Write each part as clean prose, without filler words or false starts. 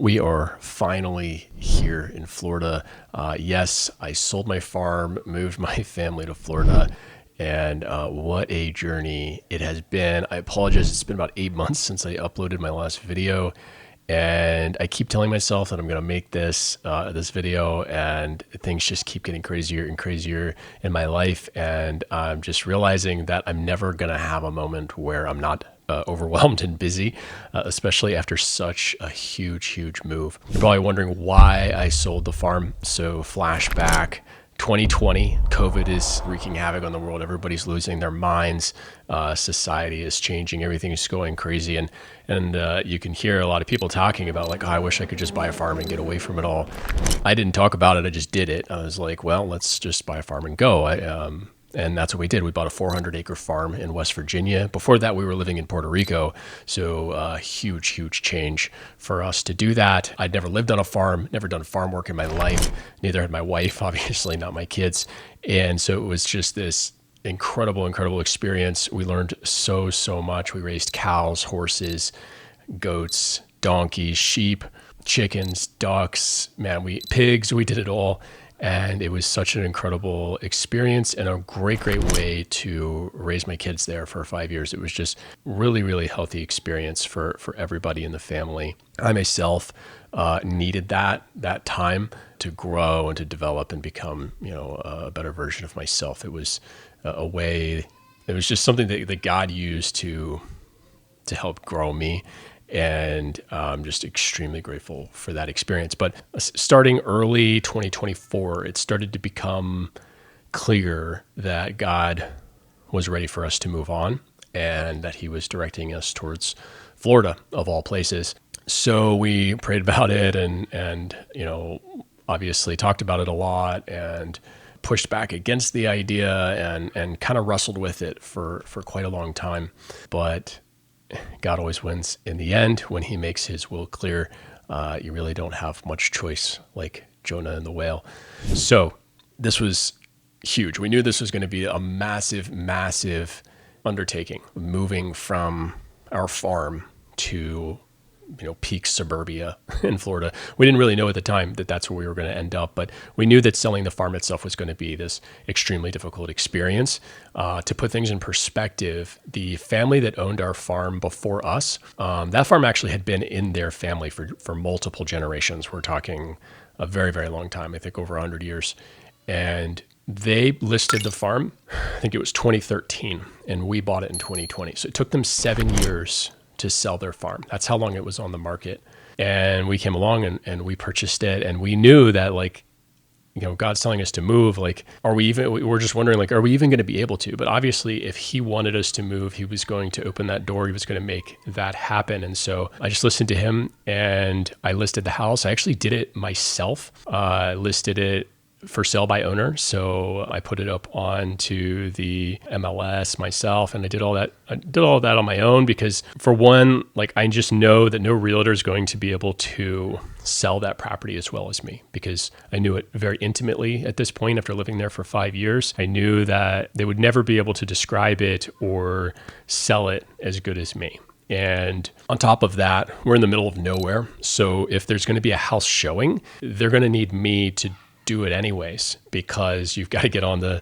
We are finally here in Florida. Yes, I sold my farm, moved my family to Florida, and what a journey it has been. I apologize. It's been about 8 months since I uploaded my last video, and I keep telling myself that I'm going to make this video, and things just keep getting crazier and crazier in my life, and I'm just realizing that I'm never going to have a moment where I'm not overwhelmed and busy, especially after such a huge move. You're probably wondering why I sold the farm. So flashback 2020, COVID is wreaking havoc on the world. Everybody's losing their minds. Society is changing. Everything is going crazy. And you can hear a lot of people talking about like, oh, I wish I could just buy a farm and get away from it all. I didn't talk about it. I just did it. I was like, well, let's just buy a farm and go. And that's what we did. We bought a 400-acre farm in West Virginia. Before that, we were living in Puerto Rico. So huge change for us to do that. I'd never lived on a farm, never done farm work in my life. Neither had my wife, obviously, not my kids. And so it was just this incredible experience. We learned so much. We raised cows, horses, goats, donkeys, sheep, chickens, ducks, pigs. We did it all. And it was such an incredible experience and a great way to raise my kids there for 5 years. It was just really healthy experience for everybody in the family. I myself needed that time to grow and to develop and become, a better version of myself. It was it was just something that God used to help grow me. And I'm just extremely grateful for that experience. But starting early 2024, it started to become clear that God was ready for us to move on and that he was directing us towards Florida, of all places. So we prayed about it and obviously talked about it a lot and pushed back against the idea and kind of wrestled with it for quite a long time. But God always wins in the end. When he makes his will clear, you really don't have much choice, like Jonah and the whale. So this was huge. We knew this was going to be a massive undertaking, moving from our farm to peak suburbia in Florida. We didn't really know at the time that that's where we were going to end up, but we knew that selling the farm itself was going to be this extremely difficult experience. To put things in perspective, the family that owned our farm before us, that farm actually had been in their family for multiple generations. We're talking a very long time, I think over 100 years. And they listed the farm, I think it was 2013, and we bought it in 2020. So it took them 7 years to sell their farm. That's how long it was on the market. And we came along and we purchased it. And we knew that God's telling us to move. We're just wondering, are we even going to be able to? But obviously, if he wanted us to move, he was going to open that door. He was going to make that happen. And so I just listened to him and I listed the house. I actually did it myself. Listed it for sale by owner. So I put it up onto the MLS myself and I did all that on my own because for one, I just know that no realtor is going to be able to sell that property as well as me because I knew it very intimately at this point after living there for 5 years. I knew that they would never be able to describe it or sell it as good as me. And on top of that, we're in the middle of nowhere. So if there's going to be a house showing, they're going to need me to do it anyways, because you've got to get on the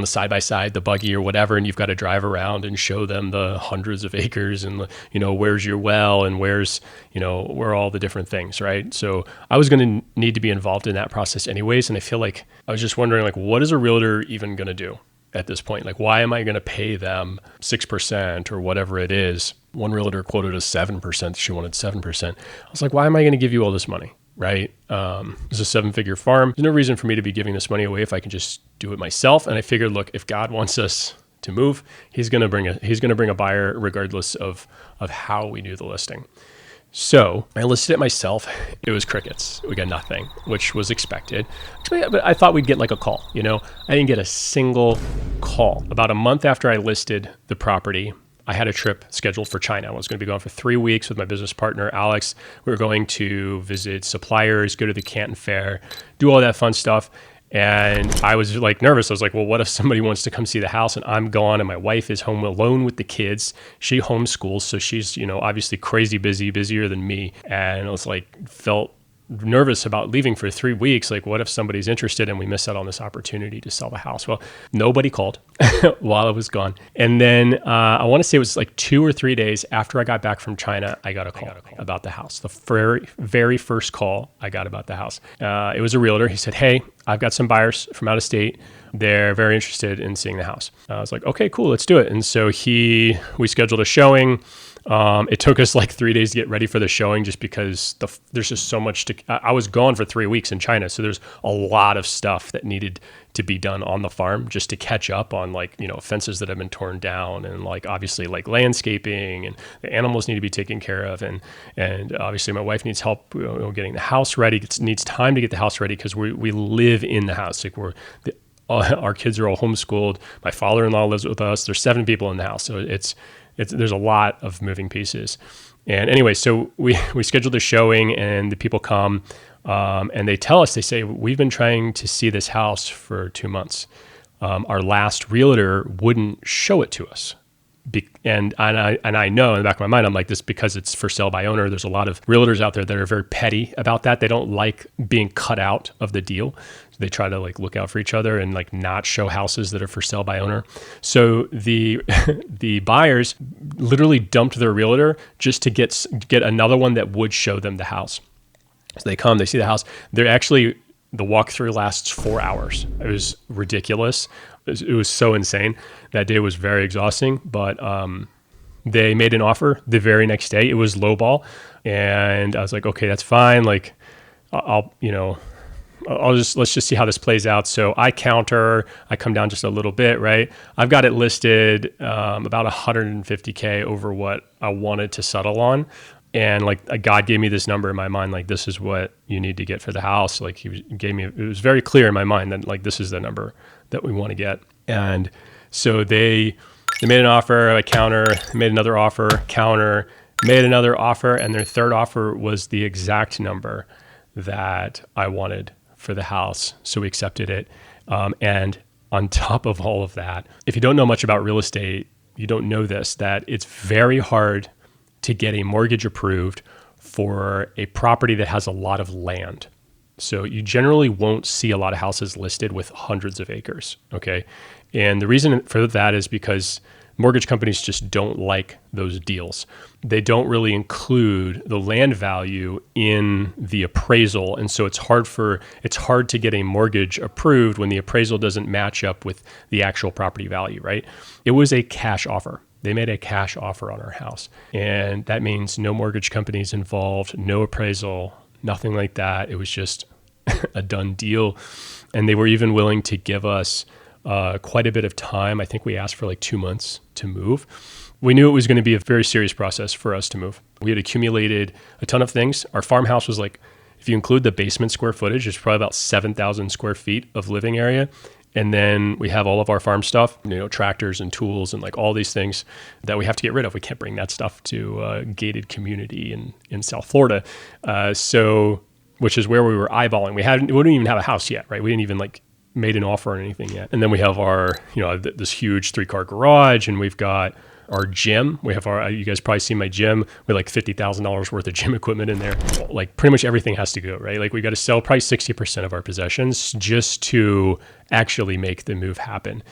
side by side, the buggy or whatever, and you've got to drive around and show them the hundreds of acres and where's your well and where's where all the different things, right? So I was going to need to be involved in that process anyways, and I feel like I was just wondering what is a realtor even going to do at this point? Why am I going to pay them 6% or whatever it is? One realtor quoted us 7%. She wanted 7%. I was like, why am I going to give you all this money? Right? It's a 7-figure farm. There's no reason for me to be giving this money away if I can just do it myself. And I figured, look, if God wants us to move, he's going to bring a buyer regardless of how we do the listing. So I listed it myself. It was crickets. We got nothing, which was expected. But I thought we'd get a call. I didn't get a single call. About a month after I listed the property, I had a trip scheduled for China. I was going to be gone for 3 weeks with my business partner, Alex. We were going to visit suppliers, go to the Canton Fair, do all that fun stuff. And I was like nervous. I was like, well, what if somebody wants to come see the house and I'm gone and my wife is home alone with the kids? She homeschools, so she's, obviously crazy busy, busier than me. And I was like, felt nervous about leaving for 3 weeks. Like, what if somebody's interested and we miss out on this opportunity to sell the house? Well, nobody called while I was gone. And then I want to say it was like 2 or 3 days after I got back from China, I got a call about the house. The very, very first call I got about the house. It was a realtor. He said, hey, I've got some buyers from out of state. They're very interested in seeing the house. I was like, okay, cool, let's do it. And so we scheduled a showing. It took us like 3 days to get ready for the showing just because there's just so much I was gone for 3 weeks in China. So there's a lot of stuff that needed to be done on the farm just to catch up on fences that have been torn down and obviously landscaping, and the animals need to be taken care of. And obviously my wife needs help getting the house ready. It needs time to get the house ready because we live in the house. Our kids are all homeschooled. My father-in-law lives with us. There's 7 people in the house. So there's a lot of moving pieces. And anyway, so we scheduled a showing and the people come and they tell us, they say, we've been trying to see this house for 2 months. Our last realtor wouldn't show it to us. And I know in the back of my mind, I'm like, this because it's for sale by owner. There's a lot of realtors out there that are very petty about that. They don't like being cut out of the deal. So they try to look out for each other and not show houses that are for sale by owner. So the buyers literally dumped their realtor just to get another one that would show them the house. So they come, they see the house. The walkthrough lasts 4 hours. It was ridiculous. It was so insane. That day was very exhausting, but they made an offer the very next day. It was lowball, and I was like, okay, that's fine. Let's just see how this plays out. So I counter, I come down just a little bit, right? I've got it listed about $150K over what I wanted to settle on. And God gave me this number in my mind, this is what you need to get for the house. He gave me, it was very clear in my mind that this is the number that we want to get. And so they made an offer, I counter, made another offer, counter, made another offer, and their third offer was the exact number that I wanted for the house. So we accepted it. And on top of all of that, if you don't know much about real estate, you don't know this, that it's very hard to get a mortgage approved for a property that has a lot of land. So you generally won't see a lot of houses listed with hundreds of acres, okay? And the reason for that is because mortgage companies just don't like those deals. They don't really include the land value in the appraisal. And so it's hard to get a mortgage approved when the appraisal doesn't match up with the actual property value, right? It was a cash offer. They made a cash offer on our house. And that means no mortgage companies involved, no appraisal, nothing like that. It was just a done deal. And they were even willing to give us quite a bit of time. I think we asked for 2 months to move. We knew it was going to be a very serious process for us to move. We had accumulated a ton of things. Our farmhouse was if you include the basement square footage, it's probably about 7,000 square feet of living area. And then we have all of our farm stuff, tractors and tools and all these things that we have to get rid of. We can't bring that stuff to a gated community in South Florida. Which is where we were eyeballing. We didn't even have a house yet, right? We didn't even made an offer or anything yet. And then we have our, this huge 3-car garage, and we've got our gym. We have you guys probably see my gym. We have $50,000 worth of gym equipment in there. Pretty much everything has to go, right? We got to sell probably 60% of our possessions just to actually make the move happen.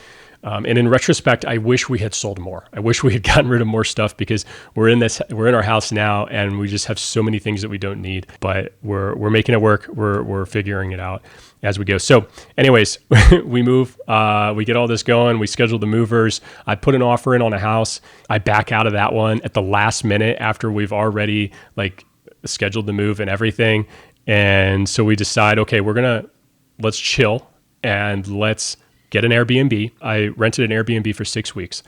And in retrospect, I wish we had sold more. I wish we had gotten rid of more stuff because we're in our house now and we just have so many things that we don't need, but we're making it work. We're figuring it out as we go. So anyways, we move, we get all this going. We schedule the movers. I put an offer in on a house. I back out of that one at the last minute after we've already scheduled the move and everything. And so we decide, okay, let's chill and let's get an Airbnb. I rented an Airbnb for 6 weeks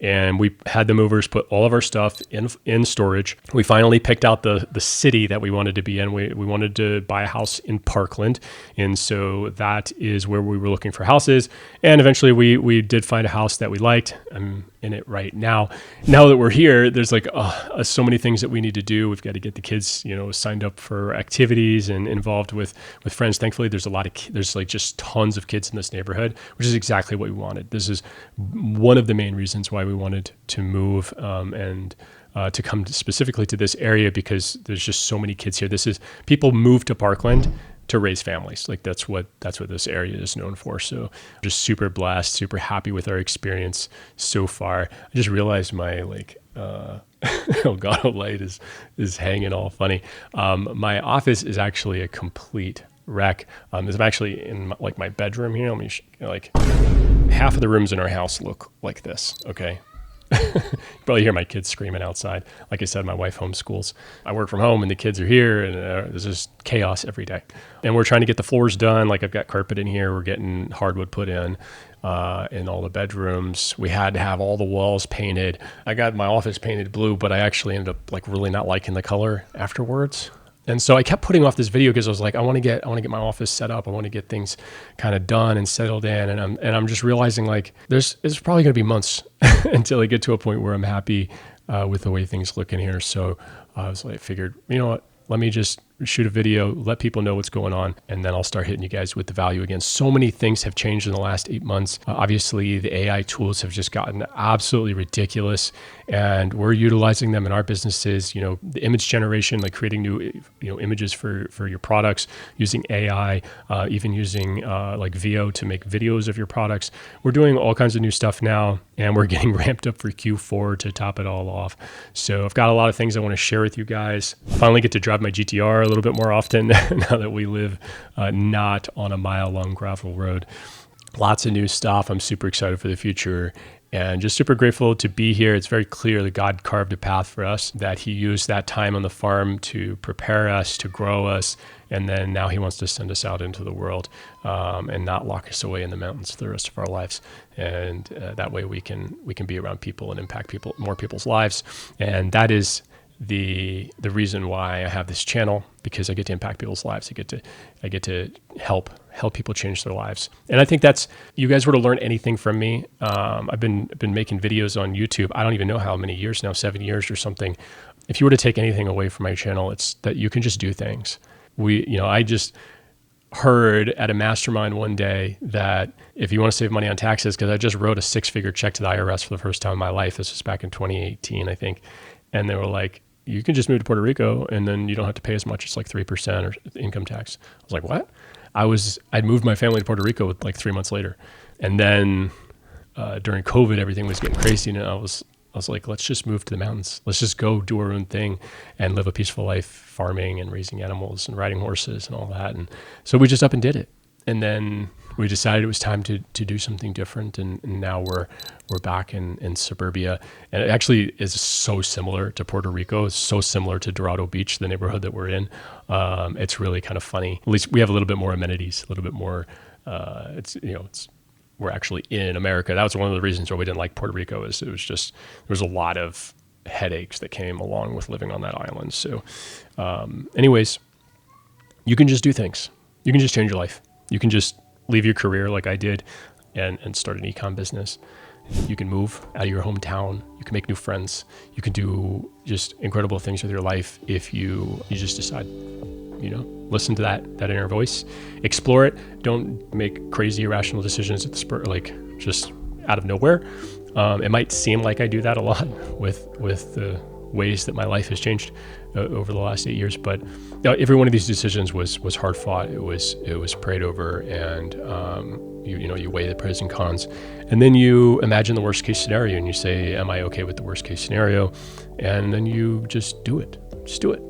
and we had the movers put all of our stuff in storage. We finally picked out the city that we wanted to be in. We wanted to buy a house in Parkland. And so that is where we were looking for houses. And eventually we did find a house that we liked. in it right now. Now that we're here, there's like so many things that we need to do. We've got to get the kids, signed up for activities and involved with friends. Thankfully, there's there's like just tons of kids in this neighborhood, which is exactly what we wanted. This is one of the main reasons why we wanted to move and to come specifically to this area, because there's just so many kids here. People move to Parkland to raise families. Like that's what this area is known for. So just super blessed, super happy with our experience so far. I just realized my Elgato light is hanging all funny. My office is actually a complete wreck. I'm actually in my bedroom here. Let me half of the rooms in our house look like this. Okay. You probably hear my kids screaming outside. Like I said, my wife homeschools. I work from home and the kids are here, and there's just chaos every day. And we're trying to get the floors done. Like I've got carpet in here. We're getting hardwood put in all the bedrooms. We had to have all the walls painted. I got my office painted blue, but I actually ended up really not liking the color afterwards. And so I kept putting off this video because I was like, I want to get my office set up. I want to get things kind of done and settled in. And I'm just realizing there's probably going to be months until I get to a point where I'm happy with the way things look in here. So I figured, you know what? Let me just shoot a video, let people know what's going on, and then I'll start hitting you guys with the value again. So many things have changed in the last 8 months. Obviously, the AI tools have just gotten absolutely ridiculous, and we're utilizing them in our businesses. The image generation, like creating new images for your products, using AI, even using VO to make videos of your products. We're doing all kinds of new stuff now, and we're getting ramped up for Q4 to top it all off. So I've got a lot of things I want to share with you guys. Finally get to drive my GTR a little bit more often now that we live not on a mile-long gravel road. Lots of new stuff. I'm super excited for the future and just super grateful to be here. It's very clear that God carved a path for us, that he used that time on the farm to prepare us, to grow us, and then now he wants to send us out into the world and not lock us away in the mountains for the rest of our lives. And that way we can be around people and impact more people's lives. And that is the reason why I have this channel, because I get to impact people's lives. I get to help people change their lives. And I think you guys were to learn anything from me. I've been making videos on YouTube. I don't even know how many years now, 7 years or something. If you were to take anything away from my channel, it's that you can just do things. I just heard at a mastermind one day that if you want to save money on taxes, because I just wrote a 6-figure check to the IRS for the first time in my life. This was back in 2018, I think. And they were like, you can just move to Puerto Rico and then you don't have to pay as much. It's like 3% or income tax. I was like, what? I'd moved my family to Puerto Rico 3 months later. And then during COVID, everything was getting crazy. And I was like, let's just move to the mountains. Let's just go do our own thing and live a peaceful life, farming and raising animals and riding horses and all that. And so we just up and did it. And then we decided it was time to do something different. And now we're back in suburbia. And it actually is so similar to Puerto Rico. It's so similar to Dorado Beach, the neighborhood that we're in. It's really kind of funny. At least we have a little bit more amenities, a little bit more, we're actually in America. That was one of the reasons why we didn't like Puerto Rico, is there was a lot of headaches that came along with living on that island. So anyways, you can just do things. You can just change your life. You can just leave your career like I did and start an e-com business. You can move out of your hometown. You can make new friends. You can do just incredible things with your life if you just decide, listen to that inner voice, explore it. Don't make crazy irrational decisions at the spur, just out of nowhere. It might seem like I do that a lot with the ways that my life has changed over the last 8 years, but every one of these decisions was hard fought. It was prayed over, and you weigh the pros and cons, and then you imagine the worst case scenario, and you say, am I okay with the worst case scenario? And then you just do it. Just do it.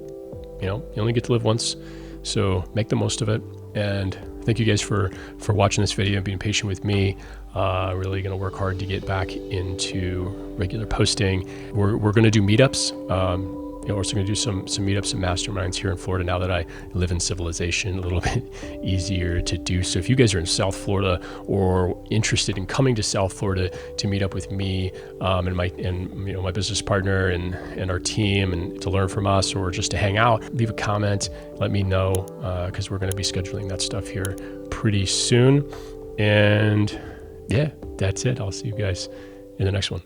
You only get to live once, so make the most of it. And thank you guys for watching this video and being patient with me. Really going to work hard to get back into regular posting. We're going to do meetups. We're also going to do some meetups and masterminds here in Florida now that I live in civilization. A little bit easier to do. So if you guys are in South Florida or interested in coming to South Florida to meet up with me and my business partner and our team, and to learn from us, or just to hang out, leave a comment. Let me know, because we're going to be scheduling that stuff here pretty soon. And yeah, that's it. I'll see you guys in the next one.